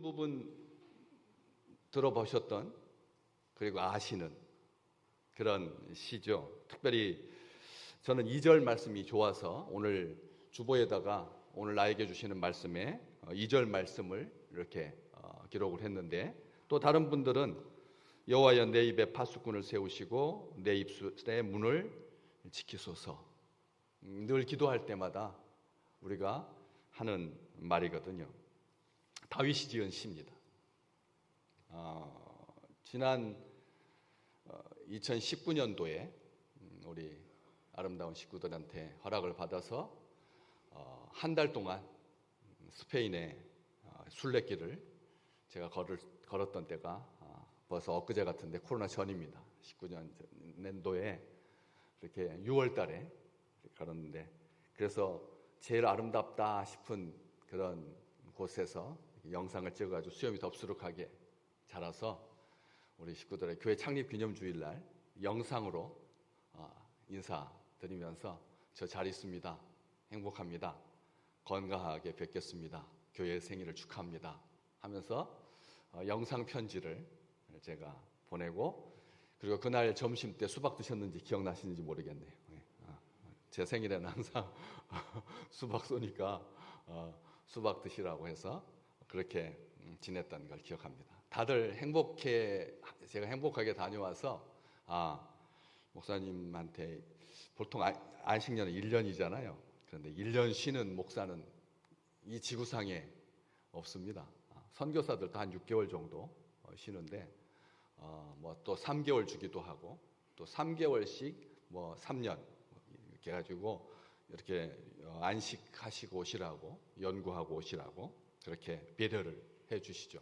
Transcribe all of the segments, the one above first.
부분 들어보셨던 그리고 아시는 그런 시죠. 특별히 저는 2절 말씀이 좋아서 오늘 주보에다가 오늘 나에게 주시는 말씀에 2절 말씀을 이렇게 기록을 했는데, 또 다른 분들은 여호와여 내 입에 파수꾼을 세우시고 내 입술의 문을 지키소서, 늘 기도할 때마다 우리가 하는 말이거든요. 다윗이 지은 시입니다. 지난 2019년도에 우리 아름다운 식구들한테 허락을 받아서 한 달 동안 스페인의 순례길을 제가 걸었던 때가 벌써 엊그제 같은데 코로나 전입니다. 19년도에 이렇게 6월 달에 걸었는데, 그래서 제일 아름답다 싶은 그런 곳에서 영상을 찍어가지고 수염이 덥수룩하게 자라서 우리 식구들의 교회 창립 기념주일날 영상으로 인사드리면서 저 잘 있습니다, 행복합니다, 건강하게 뵙겠습니다, 교회 생일을 축하합니다 하면서 영상 편지를 제가 보내고, 그리고 그날 점심 때 수박 드셨는지 기억나시는지 모르겠네요. 제 생일에는 항상 수박 쏘니까 수박 드시라고 해서 그렇게 지냈던 걸 기억합니다. 다들 제가 행복하게 다녀와서 목사님한테 보통 안식년은 1년이잖아요. 그런데 1년 쉬는 목사는 이 지구상에 없습니다. 선교사들도 한 6개월 정도 쉬는데, 또 3개월 주기도 하고, 또 3개월씩 3년 이렇게 해가지고 이렇게 안식하시고 오시라고, 연구하고 오시라고 그렇게 배려를 해주시죠.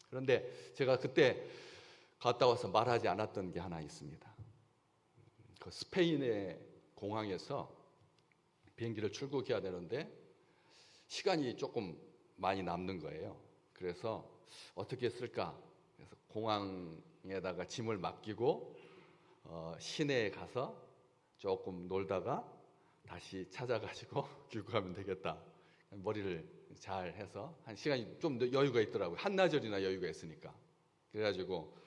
그런데 제가 그때 갔다 와서 말하지 않았던 게 하나 있습니다. 그 스페인의 공항에서 비행기를 출국해야 되는데 시간이 조금 많이 남는 거예요. 그래서 어떻게 했을까? 그래서 공항에다가 짐을 맡기고 시내에 가서 조금 놀다가 다시 찾아가지고 귀국하면 되겠다. 머리를 잘 해서 한 시간이 좀 여유가 있더라고요. 한나절이나 여유가 있으니까. 그래가지고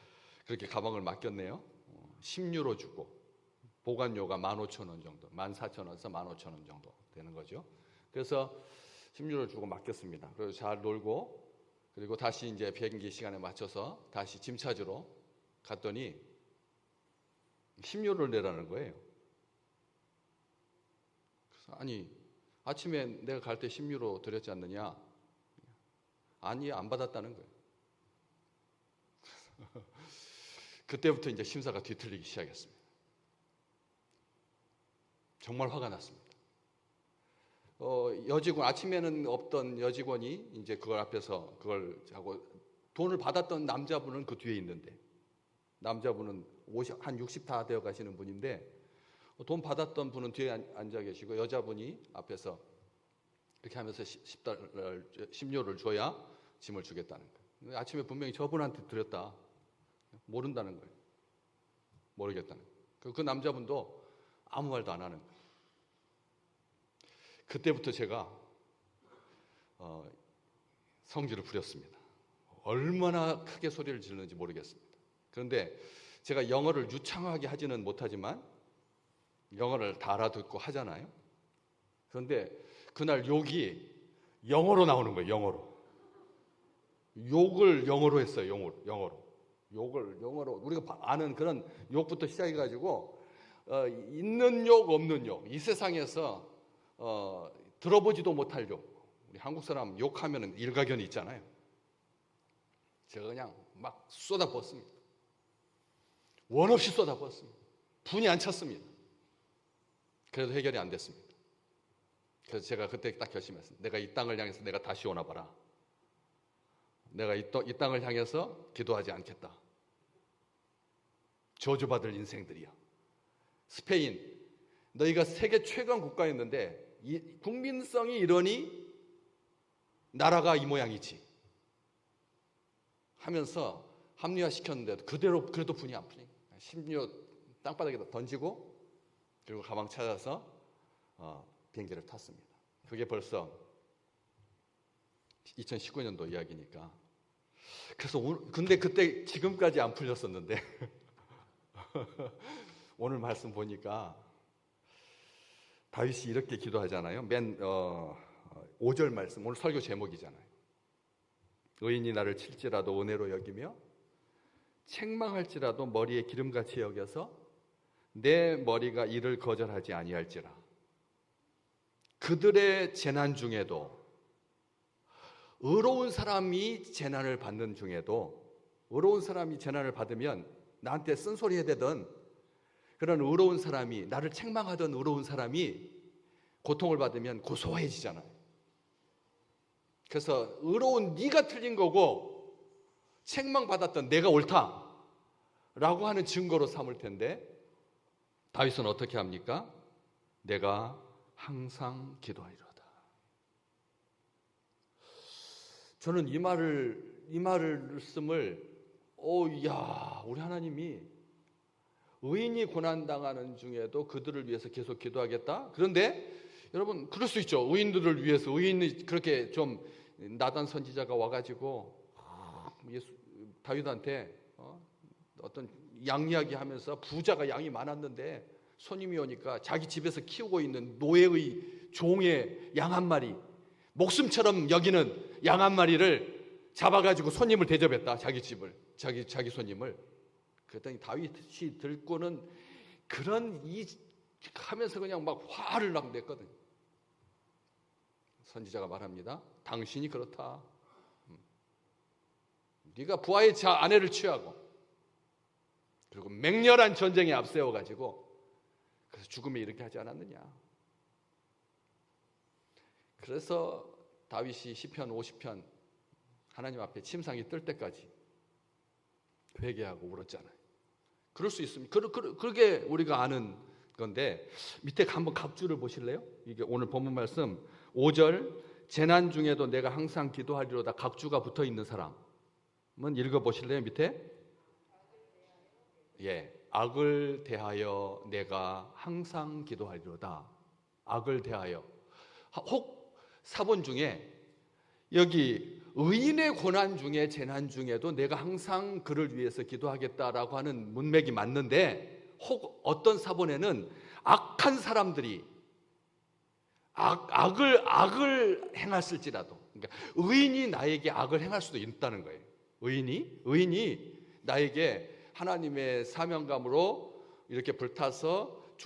그렇게 가방을 맡겼네요. 10유로 주고, 보관료가 15,000원 정도, 14,000원에서 15,000원 정도 되는 거죠. 그래서 10유로 주고 맡겼습니다. 그래서 잘 놀고, 그리고 다시 이제 비행기 시간에 맞춰서 다시 짐 찾으러 갔더니 10유로를 내라는 거예요. 그래서 아니, 아침에 내가 갈 때 10유로 드렸지 않느냐? 아니, 안 받았다는 거예요. 그때부터 이제 심사가 뒤틀리기 시작했습니다. 정말 화가 났습니다. 여직원, 아침에는 없던 여직원이 이제 그걸 앞에서 그걸 하고, 돈을 받았던 남자분은 그 뒤에 있는데, 남자분은 한 60 다 되어 가시는 분인데, 돈 받았던 분은 뒤에 앉아 계시고 여자분이 앞에서 이렇게 하면서 10유로를 줘야 짐을 주겠다는 거예요. 아침에 분명히 저분한테 드렸다. 모른다는 거예요. 모르겠다는 거예요. 그 남자분도 아무 말도 안 하는 거예요. 그때부터 제가 성질을 부렸습니다. 얼마나 크게 소리를 지르는지 모르겠습니다. 그런데 제가 영어를 유창하게 하지는 못하지만 영어를 다 알아듣고 하잖아요. 그런데 그날 욕이 영어로 나오는 거예요. 영어로. 욕을 영어로 했어요. 영어로. 욕을 영어로. 우리가 아는 그런 욕부터 시작해가지고 있는 욕 없는 욕, 이 세상에서 들어보지도 못할 욕. 우리 한국 사람 욕하면 일가견이 있잖아요. 제가 그냥 막 쏟아부었습니다. 원 없이 쏟아부었습니다. 분이 안 찼습니다. 그래도 해결이 안 됐습니다. 그래서 제가 그때 딱 결심했습니다. 내가 이 땅을 향해서 내가 다시 오나 봐라. 내가 이 땅을 향해서 기도하지 않겠다. 저주받을 인생들이야. 스페인, 너희가 세계 최강 국가였는데 국민성이 이러니 나라가 이 모양이지 하면서 합리화시켰는데도 그래도 분이 안 풀린 거예요. 심지어 땅바닥에다 던지고, 그리고 가방 찾아서 비행기를 탔습니다. 그게 벌써 2019년도 이야기니까 그래서 근데 그때 지금까지 안 풀렸었는데 오늘 말씀 보니까 다윗이 이렇게 기도하잖아요. 맨 5절 말씀, 오늘 설교 제목이잖아요. 의인이 나를 칠지라도 은혜로 여기며 책망할지라도 머리에 기름같이 여겨서 내 머리가 이를 거절하지 아니할지라. 그들의 재난 중에도, 의로운 사람이 재난을 받는 중에도, 의로운 사람이 재난을 받으면 나한테 쓴소리 해대던 그런 의로운 사람이, 나를 책망하던 의로운 사람이 고통을 받으면 고소해지잖아요. 그래서 의로운 네가 틀린 거고 책망받았던 내가 옳다라고 하는 증거로 삼을 텐데, 다윗은 어떻게 합니까? 내가 항상 기도하리로다. 저는 이 말씀을 우리 하나님이 의인이 고난당하는 중에도 그들을 위해서 계속 기도하겠다? 그런데 여러분, 그럴 수 있죠. 의인들을 위해서, 의인이 그렇게 좀, 나단 선지자가 와가지고 다윗한테 어떤 양 이야기하면서, 부자가 양이 많았는데 손님이 오니까 자기 집에서 키우고 있는 노예의 종의 양 한 마리, 목숨처럼 여기는 양 한 마리를 잡아가지고 손님을 대접했다. 자기 집을, 자기 손님을. 그랬더니 다윗이 듣고는 그런 하면서 그냥 막 화를 막 냈거든요. 선지자가 말합니다. 당신이 그렇다. 네가 부하의 아내를 취하고 그리고 맹렬한 전쟁에 앞세워가지고 그래서 죽음에 이렇게 하지 않았느냐. 그래서 다윗이 시편 50편 하나님 앞에 침상이 뜰 때까지 회개하고 울었잖아요. 그럴 수 있습니다. 그게 우리가 아는 건데, 밑에 한번 각주를 보실래요? 이게 오늘 본문 말씀 5절, 재난 중에도 내가 항상 기도하리로다. 각주가 붙어 있는 사람은 읽어 보실래요? 밑에. 악을 대하여 내가 항상 기도하리로다. 악을 대하여. 혹 사본 중에 여기 의인의 고난 중에, 재난 중에도 내가 항상 그를 위해서 기도하겠다라고 하는 문맥이 맞는데, 혹 어떤 사본에는 악한 사람들이 악을 행했을지라도, 그러니까 의인이 나에게 악을 행할 수도 있다는 거예요. 의인이 나에게 하나님의 사명감으로 이렇게 불타서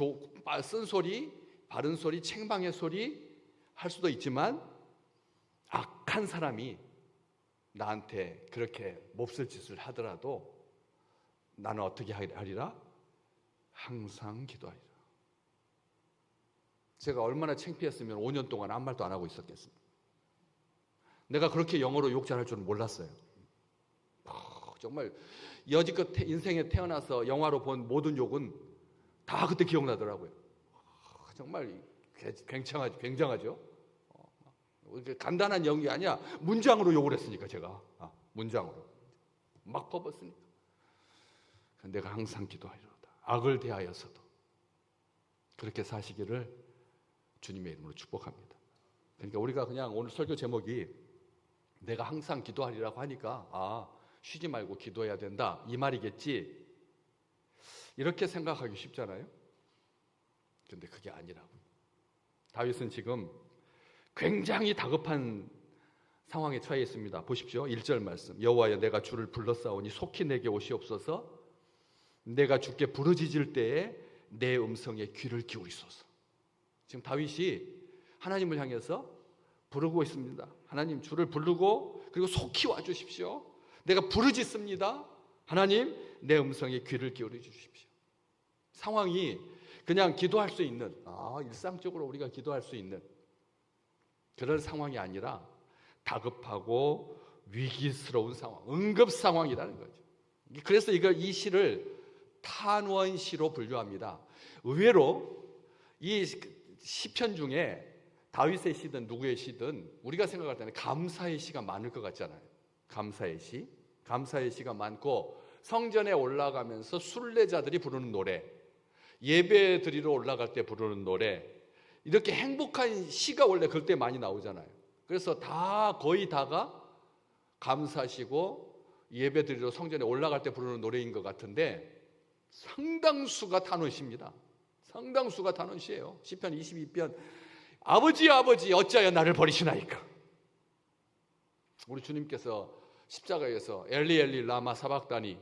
쓴소리, 바른 소리, 책망의 소리 할 수도 있지만, 악한 사람이 나한테 그렇게 몹쓸 짓을 하더라도 나는 어떻게 하리라? 항상 기도하리라. 제가 얼마나 창피했으면 5년 동안 아무 말도 안 하고 있었겠습니까? 내가 그렇게 영어로 욕 잘할 줄은 몰랐어요. 정말 여지껏 인생에 태어나서 영화로 본 모든 욕은 다 그때 기억나더라고요. 정말 굉장하죠. 간단한 영이 아니야. 문장으로 욕을 했으니까 제가. 문장으로. 막 퍼붓으니까. 내가 항상 기도하리로다. 악을 대하여서도 그렇게 사시기를 주님의 이름으로 축복합니다. 그러니까 우리가 그냥 오늘 설교 제목이 내가 항상 기도하리라고 하니까 쉬지 말고 기도해야 된다 이 말이겠지, 이렇게 생각하기 쉽잖아요. 그런데 그게 아니라고. 다윗은 지금 굉장히 다급한 상황에 처해 있습니다. 보십시오. 1절 말씀. 여호와여, 내가 주를 불렀사오니 속히 내게 오시옵소서. 내가 주께 부르짖을 때에 내 음성에 귀를 기울이소서. 지금 다윗이 하나님을 향해서 부르고 있습니다. 하나님, 주를 부르고 그리고 속히 와주십시오. 내가 부르짖습니다. 하나님, 내 음성에 귀를 기울여 주십시오. 상황이 그냥 기도할 수 있는, 일상적으로 우리가 기도할 수 있는 그런 상황이 아니라 다급하고 위기스러운 상황, 응급 상황이라는 거죠. 그래서 이 시를 탄원시로 분류합니다. 의외로 이 시편 중에 다윗의 시든 누구의 시든 우리가 생각할 때는 감사의 시가 많을 것 같잖아요. 감사의 시가 많고, 성전에 올라가면서 순례자들이 부르는 노래, 예배 드리러 올라갈 때 부르는 노래, 이렇게 행복한 시가 원래 그때 많이 나오잖아요. 그래서 거의 다가 감사하시고 예배드리러 성전에 올라갈 때 부르는 노래인 것 같은데 상당수가 단원시입니다. 상당수가 단원시예요. 시편 22편 아버지 아버지 어찌하여 나를 버리시나이까. 우리 주님께서 십자가에서 엘리 엘리 라마 사박다니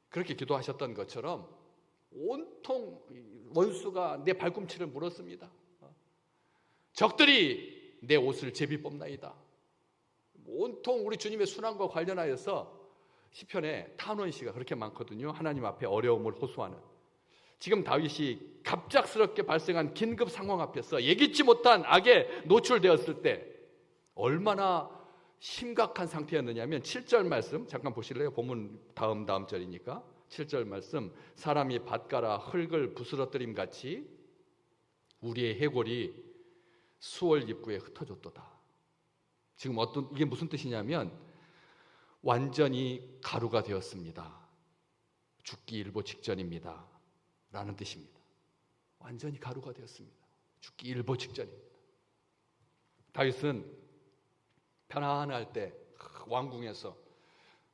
그렇게 기도하셨던 것처럼 온통 원수가 내 발꿈치를 물었습니다. 적들이 내 옷을 제비 뽑나이다. 온통 우리 주님의 순환과 관련하여서 시편에 탄원시가 그렇게 많거든요. 하나님 앞에 어려움을 호소하는. 지금 다윗이 갑작스럽게 발생한 긴급 상황 앞에서 예기치 못한 악에 노출되었을 때 얼마나 심각한 상태였느냐면 7절 말씀 잠깐 보실래요? 본문 다음 절이니까 7절 말씀 사람이 밭가라 흙을 부스러뜨림 같이 우리의 해골이 수월 입구에 흩어졌도다. 지금 이게 무슨 뜻이냐면 완전히 가루가 되었습니다. 죽기 일보 직전입니다. 라는 뜻입니다. 완전히 가루가 되었습니다. 죽기 일보 직전입니다. 다윗은 편안할 때 왕궁에서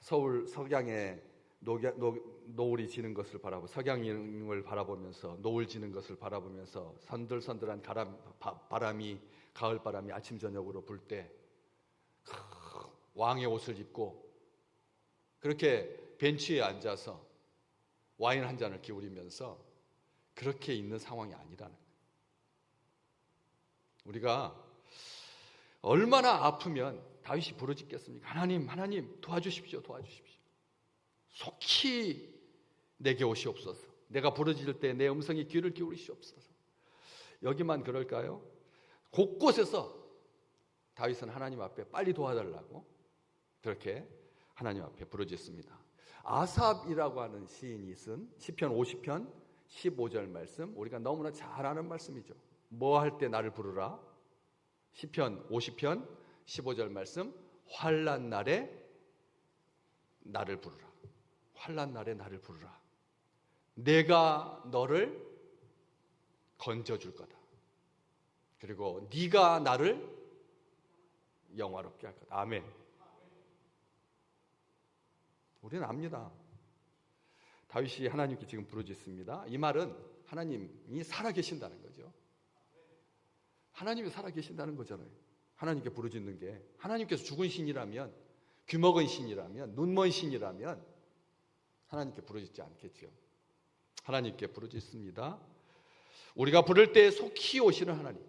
서울 석양에 노을이 지는 것을 바라보고 석양을 바라보면서 노을 지는 것을 바라보면서 선들선들한 바람이 가을 바람이 아침 저녁으로 불 때 왕의 옷을 입고 그렇게 벤치에 앉아서 와인 한 잔을 기울이면서 그렇게 있는 상황이 아니라는 거예요. 우리가 얼마나 아프면 다윗이 부르짖겠습니까? 하나님 도와주십시오. 속히 내게 오시옵소서. 내가 부르짖을 때 내 음성에 귀를 기울이시옵소서. 여기만 그럴까요? 곳곳에서 다윗은 하나님 앞에 빨리 도와달라고 그렇게 하나님 앞에 부르짖습니다. 아삽이라고 하는 시인이 쓴 시편 50편 15절 말씀, 우리가 너무나 잘 아는 말씀이죠. 뭐 할 때 나를 부르라? 시편 50편 15절 말씀, 환난 날에 나를 부르라. 환난 날에 나를 부르라. 내가 너를 건져줄 거다. 그리고 네가 나를 영화롭게 할 거다. 아멘. 우리는 압니다. 다윗이 하나님께 지금 부르짖습니다. 이 말은 하나님이 살아계신다는 거죠. 하나님이 살아계신다는 거잖아요. 하나님께 부르짖는 게 하나님께서 죽은 신이라면, 귀먹은 신이라면, 눈먼 신이라면 하나님께 부르짖지 않겠죠. 하나님께 부르짖습니다. 우리가 부를 때 속히 오시는 하나님,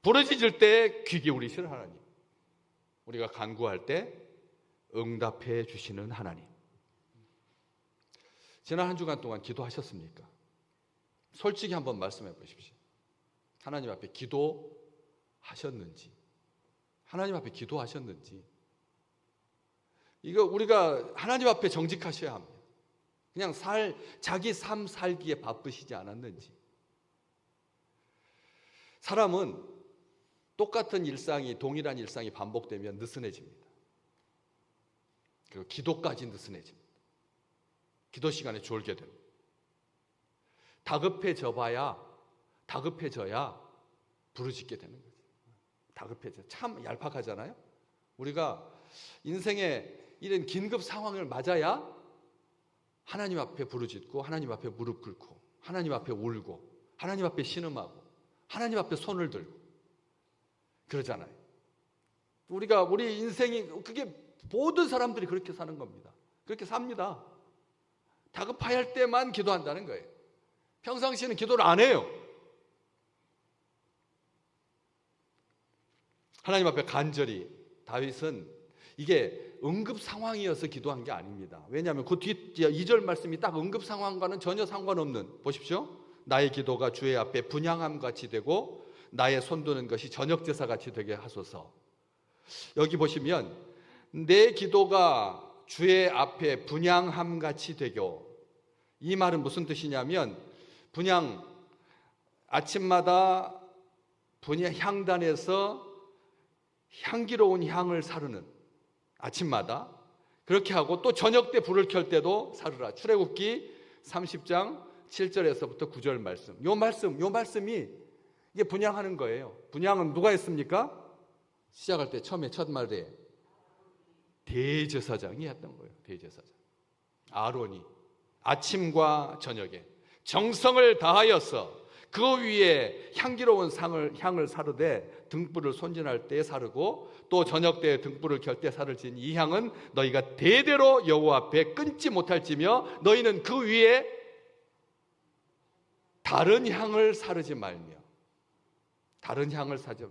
부르짖을 때 귀 기울이시는 하나님, 우리가 간구할 때 응답해 주시는 하나님. 지난 한 주간 동안 기도하셨습니까? 솔직히 한번 말씀해 보십시오. 하나님 앞에 기도하셨는지, 하나님 앞에 기도하셨는지. 이거 우리가 하나님 앞에 정직하셔야 합니다. 그냥 자기 삶 살기에 바쁘시지 않았는지. 사람은 똑같은 일상이, 동일한 일상이 반복되면 느슨해집니다. 그리고 기도까지 느슨해집니다. 기도 시간에 졸게 됩니다. 다급해져야 부르짖게 되는 거죠. 다급해져. 참 얄팍하잖아요. 우리가 인생에 이런 긴급 상황을 맞아야 하나님 앞에 부르짖고, 하나님 앞에 무릎 꿇고, 하나님 앞에 울고, 하나님 앞에 신음하고, 하나님 앞에 손을 들고 그러잖아요. 우리 인생이, 그게 모든 사람들이 그렇게 사는 겁니다. 그렇게 삽니다. 다급할 때만 기도한다는 거예요. 평상시에는 기도를 안 해요. 하나님 앞에 간절히. 다윗은 이게 응급 상황이어서 기도한 게 아닙니다. 왜냐하면 그 뒤 2절 말씀이 딱 응급 상황과는 전혀 상관없는, 보십시오. 나의 기도가 주의 앞에 분향함 같이 되고 나의 손드는 것이 저녁 제사 같이 되게 하소서. 여기 보시면 내 기도가 주의 앞에 분향함 같이 되고, 이 말은 무슨 뜻이냐면 분향, 아침마다 향단에서 향기로운 향을 사르는, 아침마다 그렇게 하고 또 저녁 때 불을 켤 때도 사르라. 출애굽기 30장 7절에서부터 9절 말씀. 요 말씀이 이게 분향하는 거예요. 분향은 누가 했습니까? 시작할 때 처음에 첫 말에 대제사장이 했던 거예요. 대제사장 아론이 아침과 저녁에 정성을 다하여서 그 위에 향기로운 향을 사르되 등불을 손질할 때 사르고 또 저녁 때 등불을 켤 때 사를지니 이 향은 너희가 대대로 여호와 앞에 끊지 못할지며 너희는 그 위에 다른 향을 사르지 말며 다른 향을 사지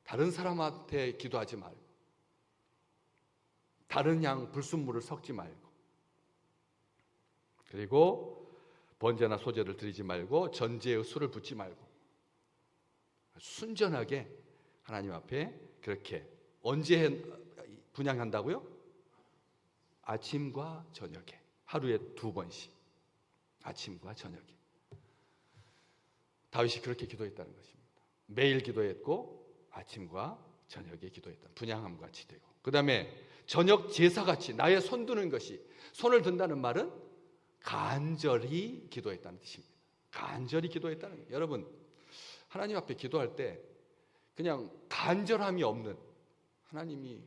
다른 사람한테 기도하지 말고 다른 향 불순물을 섞지 말고 그리고 번제나 소제를 드리지 말고 전제의 술을 붓지 말고 순전하게 하나님 앞에 그렇게 언제 분향한다고요? 아침과 저녁에 하루에 2번씩 아침과 저녁에 다윗이 그렇게 기도했다는 것입니다. 매일 기도했고 아침과 저녁에 기도했다. 분향함 같이 되고 그 다음에 저녁 제사같이 나의 손 드는 것이 손을 든다는 말은 간절히 기도했다는 뜻입니다. 간절히 기도했다는 거예요. 여러분 하나님 앞에 기도할 때 그냥 간절함이 없는 하나님이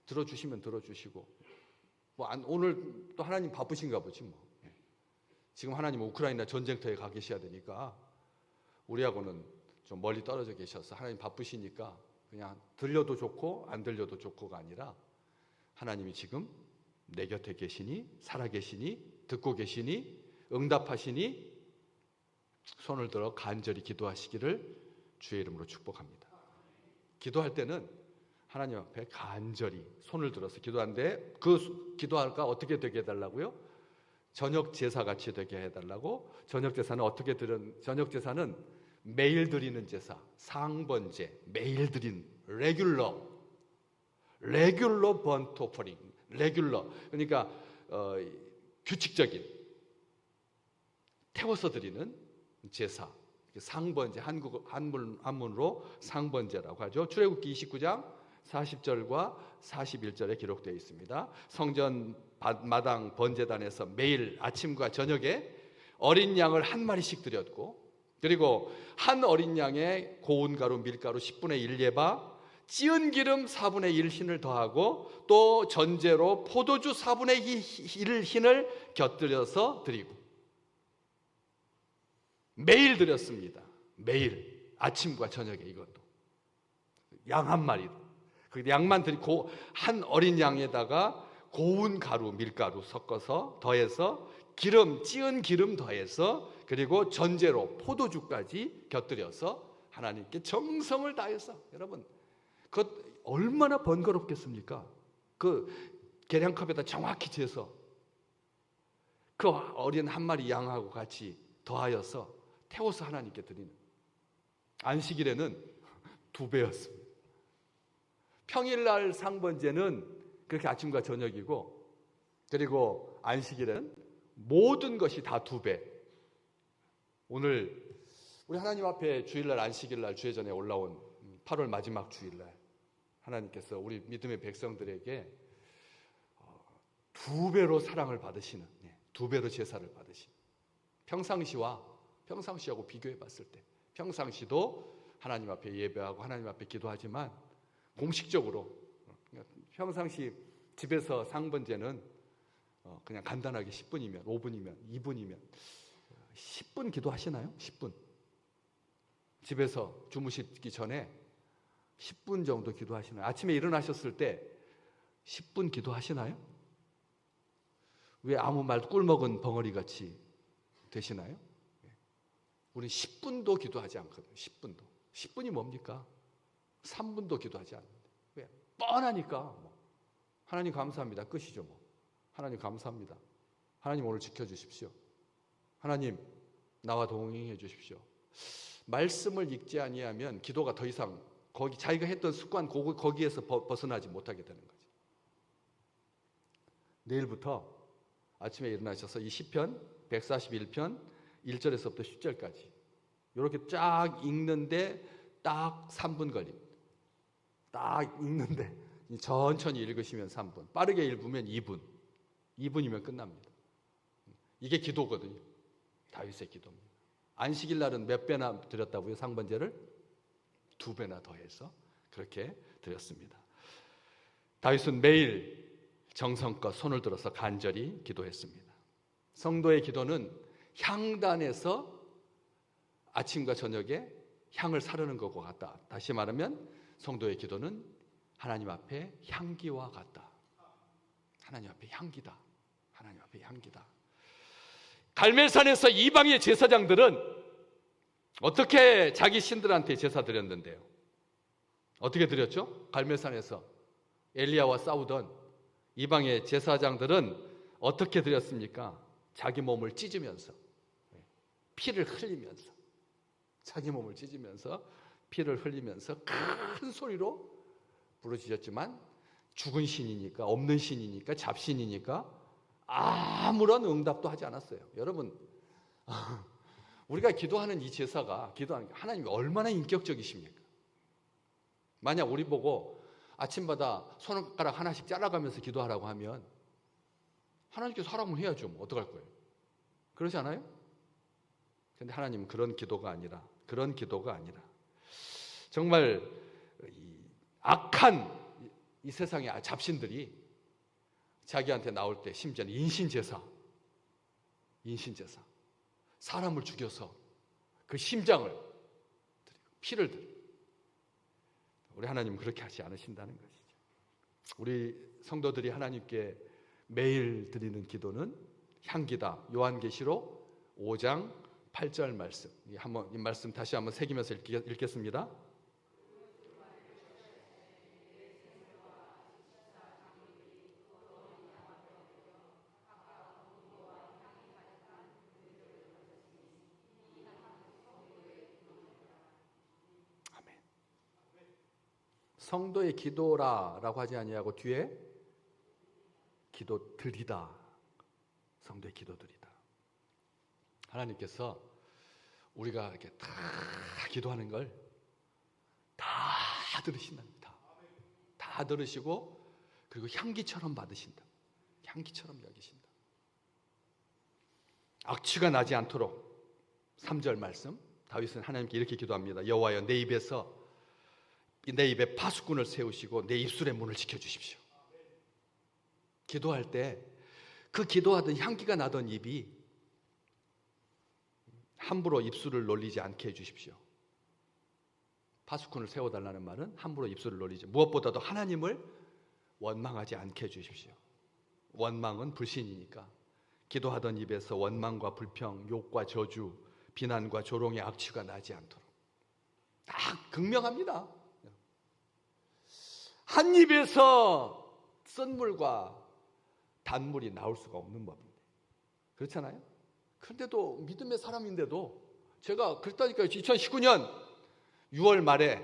들어주시면 들어주시고 오늘 또 하나님 바쁘신가 보지 뭐. 지금 하나님 우크라이나 전쟁터에 가 계셔야 되니까 우리하고는 좀 멀리 떨어져 계셔서 하나님 바쁘시니까 그냥 들려도 좋고 안 들려도 좋고가 아니라 하나님이 지금 내 곁에 계시니 살아계시니 듣고 계시니 응답하시니 손을 들어 간절히 기도하시기를 주의 이름으로 축복합니다. 기도할 때는 하나님 앞에 간절히 손을 들어서 기도하는데 그 기도할까 어떻게 되게 해달라고요? 저녁 제사같이 되게 해달라고. 저녁 제사는 어떻게 드리는? 저녁 제사는 매일 드리는 제사, 상번제, 매일 드린 레귤러 번트 오퍼링, 레귤러 그러니까 규칙적인 태워서 드리는 제사, 상번제 한문으로 상번제라고 하죠. 출애굽기 29장 40절과 41절에 기록되어 있습니다. 성전 마당 번제단에서 매일 아침과 저녁에 어린 양을 한 마리씩 드렸고 그리고 한 어린 양에 고운 가루 밀가루 10분의 1 예바 찌은 기름 4분의 1 흰을 더하고 또 전제로 포도주 4분의 1 흰을 곁들여서 드리고 매일 드렸습니다. 매일 아침과 저녁에 이것도 양 한 마리로 그 양만 드리고 한 어린 양에다가 고운 가루 밀가루 섞어서 더해서 기름 찌은 기름 더해서 그리고 전제로 포도주까지 곁들여서 하나님께 정성을 다해서 여러분 그 얼마나 번거롭겠습니까? 그 계량컵에다 정확히 재서 그 어린 한 마리 양하고 같이 더하여서 태워서 하나님께 드리는 안식일에는 2배였습니다. 평일날 상번제는 그렇게 아침과 저녁이고 그리고 안식일에는 모든 것이 다 2배. 오늘 우리 하나님 앞에 주일날 안식일날 주회전에 올라온 8월 마지막 주일날 하나님께서 우리 믿음의 백성들에게 2배로 사랑을 받으시는 2배로 제사를 받으시는 평상시하고 비교해 봤을 때 평상시도 하나님 앞에 예배하고 하나님 앞에 기도하지만 공식적으로 평상시 집에서 상번제는 그냥 간단하게 10분이면 5분이면 2분이면 10분 기도하시나요? 10분 집에서 주무시기 전에 10분 정도 기도하시나요? 아침에 일어나셨을 때 10분 기도하시나요? 왜 아무 말도 꿀먹은 벙어리같이 되시나요? 우리 10분도 기도하지 않거든요. 10분도. 10분이 뭡니까? 3분도 기도하지 않는데. 왜? 뻔하니까. 하나님 감사합니다. 끝이죠. 하나님 감사합니다. 하나님 오늘 지켜주십시오. 하나님 나와 동행해 주십시오. 말씀을 읽지 아니하면 기도가 더 이상 자기가 했던 습관 거기에서 벗어나지 못하게 되는 거지. 내일부터 아침에 일어나셔서 이 시편 141편 1절에서부터 10절까지 이렇게 쫙 읽는데 딱 3분 걸립니다. 딱 읽는데 천천히 읽으시면 3분, 빠르게 읽으면 2분이면 끝납니다. 이게 기도거든요. 다윗의 기도입니다. 안식일 날은 몇 배나 드렸다고요? 상번제를 2배나 더해서 그렇게 드렸습니다. 다윗은 매일 정성껏 손을 들어서 간절히 기도했습니다. 성도의 기도는 향단에서 아침과 저녁에 향을 사르는 것과 같다. 다시 말하면 성도의 기도는 하나님 앞에 향기와 같다. 하나님 앞에 향기다. 하나님 앞에 향기다. 갈멜산에서 이방의 제사장들은 어떻게 자기 신들한테 제사 드렸는데요? 어떻게 드렸죠? 갈멜산에서 엘리야와 싸우던 이방의 제사장들은 어떻게 드렸습니까? 자기 몸을 찢으면서, 피를 흘리면서, 자기 몸을 찢으면서 피를 흘리면서 큰 소리로 부르짖었지만 죽은 신이니까, 없는 신이니까, 잡신이니까 아무런 응답도 하지 않았어요. 여러분, 우리가 기도하는 이 제사가, 기도하는 하나님이 얼마나 인격적이십니까? 만약 우리 보고 아침마다 손가락 하나씩 잘라가면서 기도하라고 하면 하나님께서 하라고 해야죠. 뭐 어떡할 거예요? 그러지 않아요? 그런데 하나님은 그런 기도가 아니라 정말 악한 이 세상의 잡신들이 자기한테 나올 때 심지어는 인신제사, 사람을 죽여서 그 심장을 피를 들여. 우리 하나님은 그렇게 하지 않으신다는 것이죠. 우리 성도들이 하나님께 매일 드리는 기도는 향기다. 요한계시록 5장 8절 말씀. 이 말씀 다시 한번 새기면서 읽겠습니다. 아멘. 성도의 기도라라고 하지 아니하고 뒤에 기도드리다. 성도의 기도드리다. 하나님께서 우리가 이렇게 다 기도하는 걸 다 들으신답니다. 다 들으시고 그리고 향기처럼 받으신다. 향기처럼 여기신다. 악취가 나지 않도록 3절 말씀, 다윗은 하나님께 이렇게 기도합니다. 여호와여, 내 입에 파수꾼을 세우시고 내 입술의 문을 지켜주십시오. 기도할 때 그 기도하던 향기가 나던 입이 함부로 입술을 놀리지 않게 해주십시오. 파수꾼을 세워달라는 말은 함부로 입술을 놀리지, 무엇보다도 하나님을 원망하지 않게 해주십시오. 원망은 불신이니까 기도하던 입에서 원망과 불평, 욕과 저주, 비난과 조롱의 악취가 나지 않도록 딱 극명합니다. 한 입에서 쓴물과 단물이 나올 수가 없는 법인데, 그렇잖아요? 그런데도 믿음의 사람인데도 제가 그랬다니까요. 2019년 6월 말에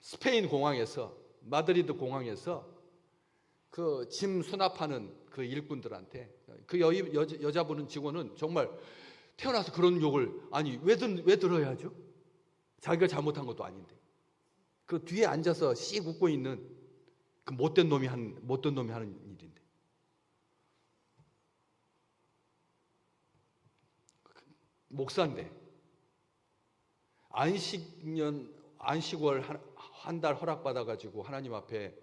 스페인 공항에서, 마드리드 공항에서 그 짐 수납하는 그 일꾼들한테, 그 여자분은, 직원은 정말 태어나서 그런 욕을, 아니 왜 들어야 하죠? 자기가 잘못한 것도 아닌데 그 뒤에 앉아서 씩 웃고 있는 그 못된 놈이 하는 일인데, 목사인데 안식월 한 달 허락받아가지고 하나님 앞에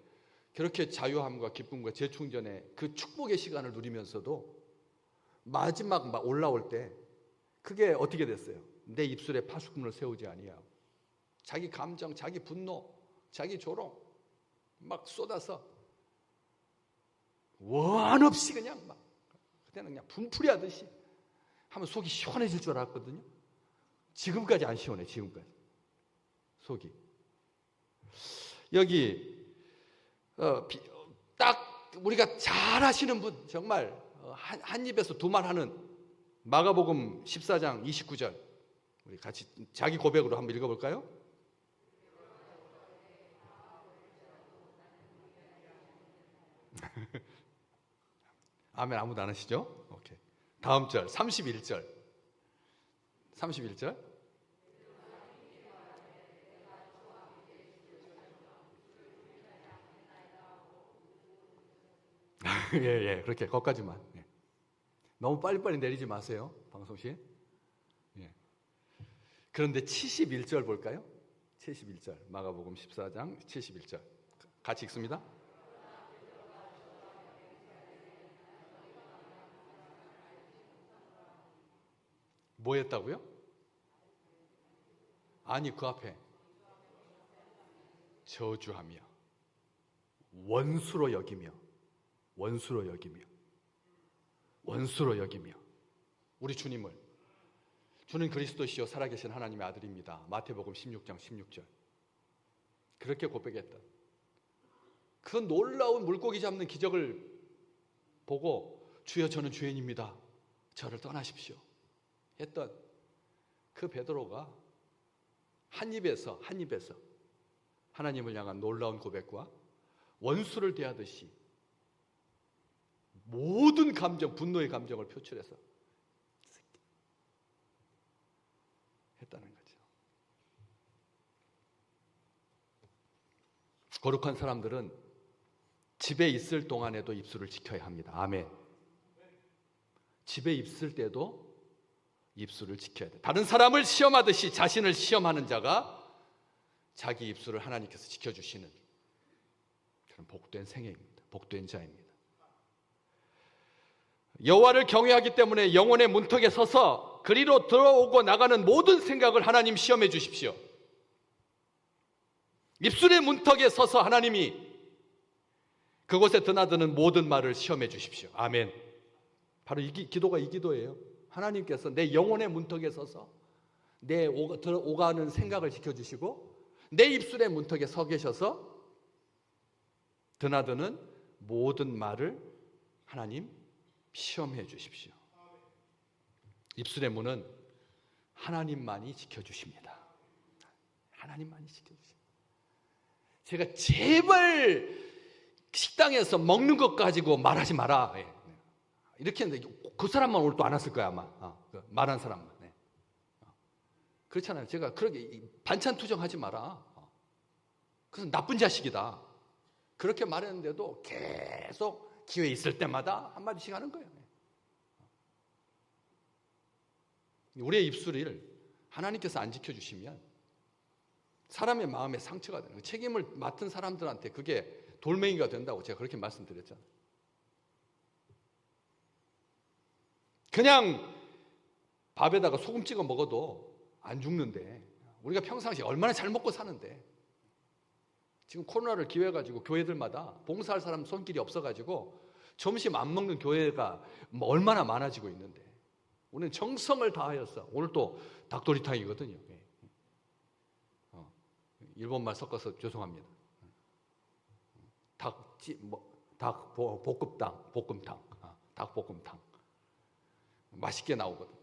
그렇게 자유함과 기쁨과 재충전의 그 축복의 시간을 누리면서도 마지막 막 올라올 때 그게 어떻게 됐어요? 내 입술에 파수꾼을 세우지 아니하고 자기 감정, 자기 분노, 자기 조롱 막 쏟아서 원 없이 그냥 막, 그때는 그냥 분풀이 하듯이 하면 속이 시원해질 줄 알았거든요. 지금까지 안 시원해. 지금까지 속이. 여기 딱 우리가 잘 아시는 분, 정말 한 입에서 두 말 하는 마가복음 14장 29절, 우리 같이 자기 고백으로 한번 읽어볼까요? 아멘. 아무도 안 하시죠? 오케이. 다음 절 31절. 예, 그렇게 거기까지만. 예. 너무 빨리빨리 내리지 마세요, 방송실. 예. 그런데 71절 볼까요? 71절, 마가복음 14장 71절 같이 읽습니다. 뭐 했다고요? 아니, 그 앞에 저주하며 원수로 여기며 원수로 여기며 원수로 여기며 우리 주님을, 주는 그리스도시요 살아계신 하나님의 아들입니다. 마태복음 16장 16절. 그렇게 고백했던 그 놀라운 물고기 잡는 기적을 보고 주여 저는 죄인입니다. 저를 떠나십시오 했던 그 베드로가 한 입에서 하나님을 향한 놀라운 고백과 원수를 대하듯이 모든 감정, 분노의 감정을 표출해서 했다는 거죠. 거룩한 사람들은 집에 있을 동안에도 입술을 지켜야 합니다. 아멘. 집에 있을 때도 입술을 지켜야 돼. 다른 사람을 시험하듯이 자신을 시험하는 자가 자기 입술을 하나님께서 지켜주시는 그런 복된 생애입니다. 복된 자입니다. 여호와를 경외하기 때문에 영혼의 문턱에 서서 그리로 들어오고 나가는 모든 생각을 하나님 시험해 주십시오. 입술의 문턱에 서서 하나님이 그곳에 드나드는 모든 말을 시험해 주십시오. 아멘. 바로 기도가 이 기도예요. 하나님께서 내 영혼의 문턱에 서서 내 오가는 생각을 지켜주시고 내 입술의 문턱에 서 계셔서 드나드는 모든 말을 하나님 시험해 주십시오. 입술의 문은 하나님만이 지켜주십니다. 하나님만이 지켜주십니다. 제가 제발 식당에서 먹는 것 가지고 말하지 마라 이렇게 했는데 그 사람만 오늘 또 안 왔을 거야 아마. 말한 사람만. 그렇잖아요. 제가 그렇게 반찬 투정하지 마라. 그래서 나쁜 자식이다. 그렇게 말했는데도 계속 기회 있을 때마다 한마디씩 하는 거예요. 우리의 입술을 하나님께서 안 지켜주시면 사람의 마음에 상처가 되는 거예요. 책임을 맡은 사람들한테 그게 돌멩이가 된다고 제가 그렇게 말씀드렸잖아요. 그냥 밥에다가 소금 찍어 먹어도 안 죽는데 우리가 평상시에 얼마나 잘 먹고 사는데 지금 코로나를 기회해가지고 교회들마다 봉사할 사람 손길이 없어가지고 점심 안 먹는 교회가 얼마나 많아지고 있는데 우리는 정성을 다하여서 오늘 또 닭도리탕이거든요. 일본말 섞어서 죄송합니다. 볶음탕, 닭볶음탕 맛있게 나오거든.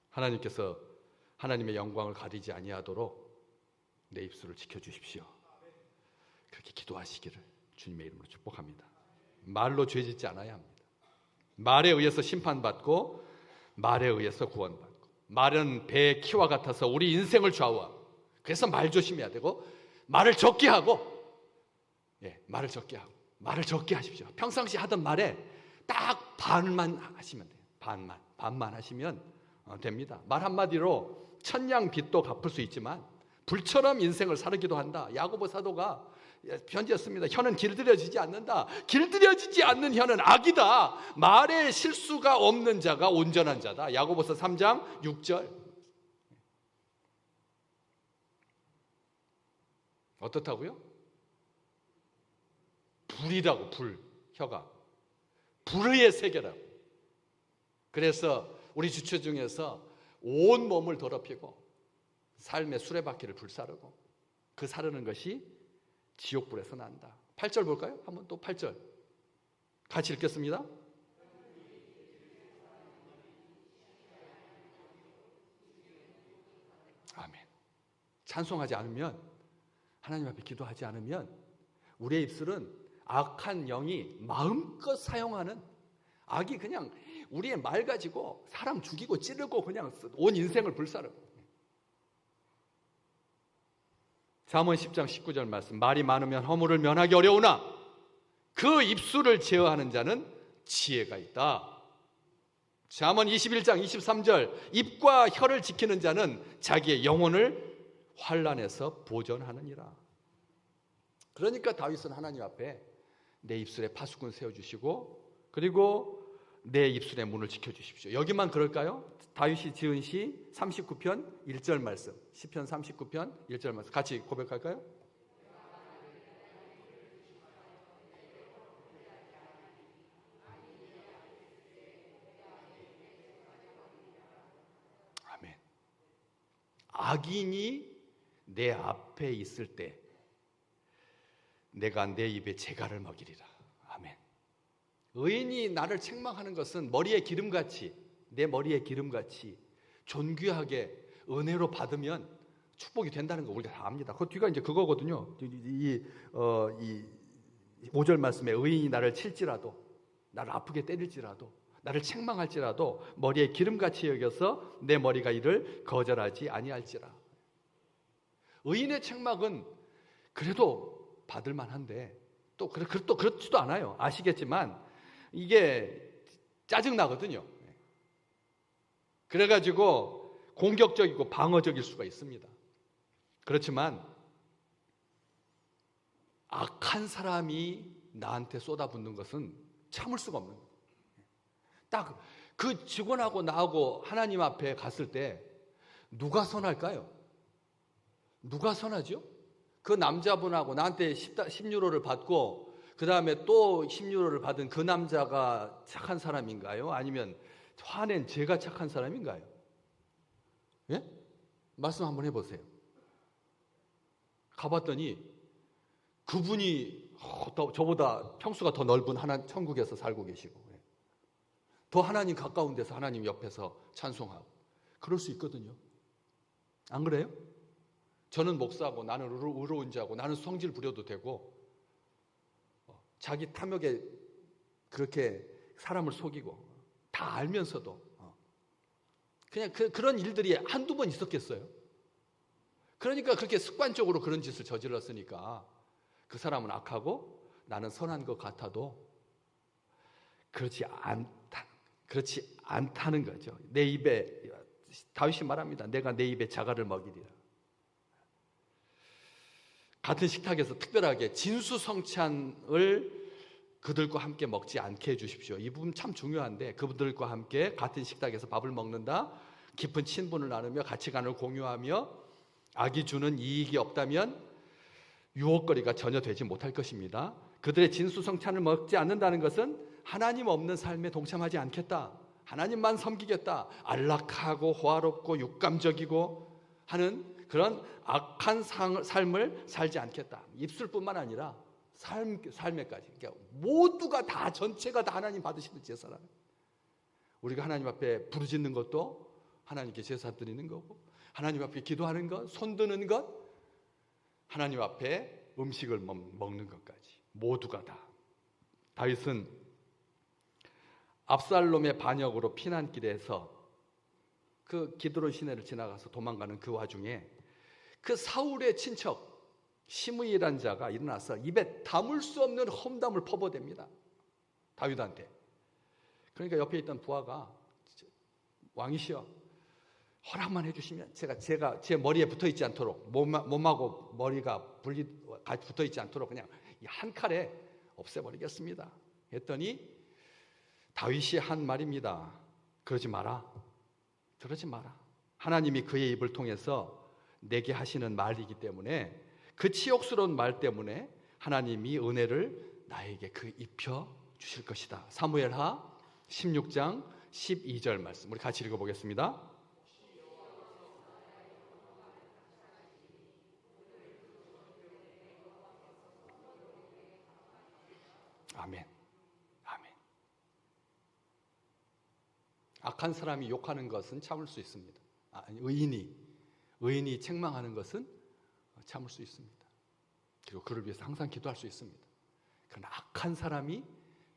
하나님께서 하나님의 영광을 가리지 아니하도록 내 입술을 지켜주십시오. 그렇게 기도하시기를 주님의 이름으로 축복합니다. 말로 죄짓지 않아야 합니다. 말에 의해서 심판받고 말에 의해서 구원받고 말은 배의 키와 같아서 우리 인생을 좌우하고 그래서 말 조심해야 되고 말을 적게 하고 말을 적게 하십시오. 평상시 하던 말에 딱 반만 하시면 돼요. 반만 하시면 됩니다. 말 한마디로 천냥 빚도 갚을 수 있지만 불처럼 인생을 살기도 한다. 야고보 사도가 편지였습니다. 혀는 길들여지지 않는다. 길들여지지 않는 혀는 악이다. 말에 실수가 없는 자가 온전한 자다. 야고보서 3장 6절. 어떻다고요? 불이라고. 불. 혀가 불의 세계라고. 그래서 우리 주체 중에서 온 몸을 더럽히고 삶의 수레바퀴를 불사르고 그 사르는 것이 지옥불에서 난다. 8절 볼까요? 한번 또 8절 같이 읽겠습니다. 아멘. 찬송하지 않으면, 하나님 앞에 기도하지 않으면 우리의 입술은 악한 영이 마음껏 사용하는, 악이 그냥 우리의 말 가지고 사람 죽이고 찌르고 그냥 온 인생을 불사르고. 잠언 10장 19절 말씀, 말이 많으면 허물을 면하기 어려우나 그 입술을 제어하는 자는 지혜가 있다. 잠언 21장 23절, 입과 혀를 지키는 자는 자기의 영혼을 환난에서 보존하느니라. 그러니까 다윗은 하나님 앞에 내 입술에 파수꾼 세워주시고, 그리고 내 입술의 문을 지켜주십시오. 여기만 그럴까요? 다윗이 지은 시 39편 1절 말씀, 시편 39편 1절 말씀 같이 고백할까요? 아멘. 악인이 내 앞에 있을 때 내가 내 입에 재갈을 먹이리라. 아멘. 의인이 나를 책망하는 것은 머리에 기름같이, 내 머리에 기름같이 존귀하게 은혜로 받으면 축복이 된다는 거 우리가 다 압니다. 그 뒤가 이제 그거거든요. 이 5절 말씀에 의인이 나를 칠지라도, 나를 아프게 때릴지라도, 나를 책망할지라도 머리에 기름같이 여겨서 내 머리가 이를 거절하지 아니할지라. 의인의 책망은 그래도 받을 만한데 또 그렇지도 않아요. 아시겠지만 이게 짜증나거든요. 그래가지고 공격적이고 방어적일 수가 있습니다. 그렇지만 악한 사람이 나한테 쏟아붓는 것은 참을 수가 없는 거예요. 딱 그 직원하고 나하고 하나님 앞에 갔을 때 누가 선할까요? 누가 선하죠? 그 남자분하고 나한테 10유로를 받고 그 다음에 또 10유로를 받은 그 남자가 착한 사람인가요? 아니면 화낸 제가 착한 사람인가요? 예? 말씀 한번 해보세요. 가봤더니 그분이 저보다 평수가 더 넓은 천국에서 살고 계시고 더 하나님 가까운 데서 하나님 옆에서 찬송하고 그럴 수 있거든요. 안 그래요? 저는 목사고 나는 의로운 자고 나는 성질 부려도 되고 자기 탐욕에 그렇게 사람을 속이고 다 알면서도 그냥 그런 일들이 한두 번 있었겠어요? 그러니까 그렇게 습관적으로 그런 짓을 저질렀으니까 그 사람은 악하고 나는 선한 것 같아도 그렇지 않다는 거죠. 내 입에, 다윗이 말합니다. 내가 내 입에 자갈을 먹이리라. 같은 식탁에서 특별하게 진수성찬을 그들과 함께 먹지 않게 해주십시오. 이 부분 참 중요한데 그들과 함께 같은 식탁에서 밥을 먹는다, 깊은 친분을 나누며 가치관을 공유하며 악이 주는 이익이 없다면 유혹거리가 전혀 되지 못할 것입니다. 그들의 진수성찬을 먹지 않는다는 것은 하나님 없는 삶에 동참하지 않겠다, 하나님만 섬기겠다, 안락하고 호화롭고 육감적이고 하는 그런 악한 삶을 살지 않겠다. 입술뿐만 아니라 삶에까지. 그러니까 모두가 다, 전체가 다 하나님 받으시는 제사라. 우리가 하나님 앞에 부르짖는 것도 하나님께 제사 드리는 거고, 하나님 앞에 기도하는 것, 손드는 것, 하나님 앞에 음식을 먹는 것까지 모두가 다. 다윗은 압살롬의 반역으로 피난길에서 그 기드론 시내를 지나가서 도망가는 그 와중에 그 사울의 친척 시므이라는 자가 일어나서 입에 담을 수 없는 험담을 퍼부어댑니다. 다윗한테. 그러니까 옆에 있던 부하가 왕이시여, 허락만 해주시면 제가 제 머리에 붙어있지 않도록, 몸하고 머리가 붙어있지 않도록 그냥 한 칼에 없애버리겠습니다. 했더니 다윗이 한 말입니다. 그러지 마라. 하나님이 그의 입을 통해서 내게 하시는 말이기 때문에, 그 치욕스러운 말 때문에 하나님이 은혜를 나에게 입혀 주실 것이다. 사무엘하 16장 12절 말씀 우리 같이 읽어보겠습니다. 아멘. 아멘. 악한 사람이 욕하는 것은 참을 수 있습니다. 의인이 책망하는 것은 참을 수 있습니다. 그리고 그를 위해서 항상 기도할 수 있습니다. 그러나 악한 사람이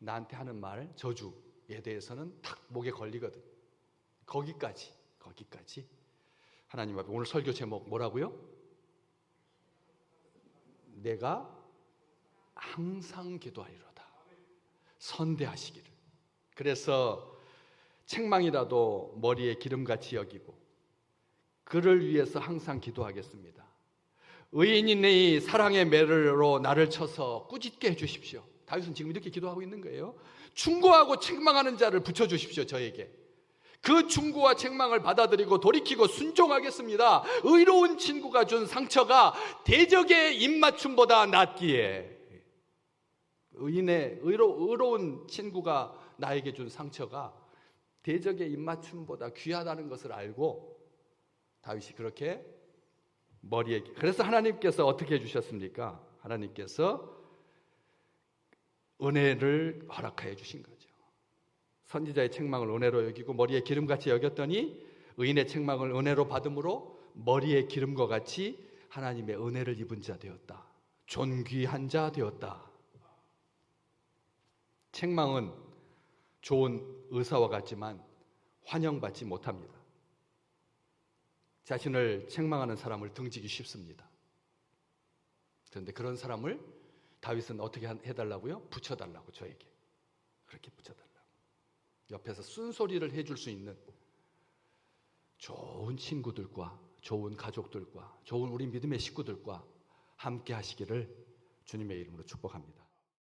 나한테 하는 말, 저주에 대해서는 탁 목에 걸리거든. 거기까지 하나님 앞에. 오늘 설교 제목 뭐라고요? 내가 항상 기도하리로다. 선대하시기를. 그래서 책망이라도 머리에 기름같이 여기고 그를 위해서 항상 기도하겠습니다. 의인이 내 사랑의 매를로 나를 쳐서 꾸짖게 해주십시오. 다윗은 지금 이렇게 기도하고 있는 거예요. 충고하고 책망하는 자를 붙여주십시오, 저에게. 그 충고와 책망을 받아들이고 돌이키고 순종하겠습니다. 의로운 친구가 준 상처가 대적의 입맞춤보다 낫기에, 의로운 친구가 나에게 준 상처가 대적의 입맞춤보다 귀하다는 것을 알고 다윗이 그렇게 머리에, 그래서 하나님께서 어떻게 해주셨습니까? 하나님께서 은혜를 허락하여 주신 거죠. 선지자의 책망을 은혜로 여기고 머리에 기름같이 여겼더니 의인의 책망을 은혜로 받음으로 머리에 기름과 같이 하나님의 은혜를 입은 자 되었다. 존귀한 자 되었다. 책망은 좋은 의사와 같지만 환영받지 못합니다. 자신을 책망하는 사람을 등지기 쉽습니다. 그런데 그런 사람을 다윗은 어떻게 해달라고요? 붙여달라고, 저에게. 그렇게 붙여달라고. 옆에서 쓴소리를 해줄 수 있는 좋은 친구들과 좋은 가족들과 좋은 우리 믿음의 식구들과 함께 하시기를 주님의 이름으로 축복합니다.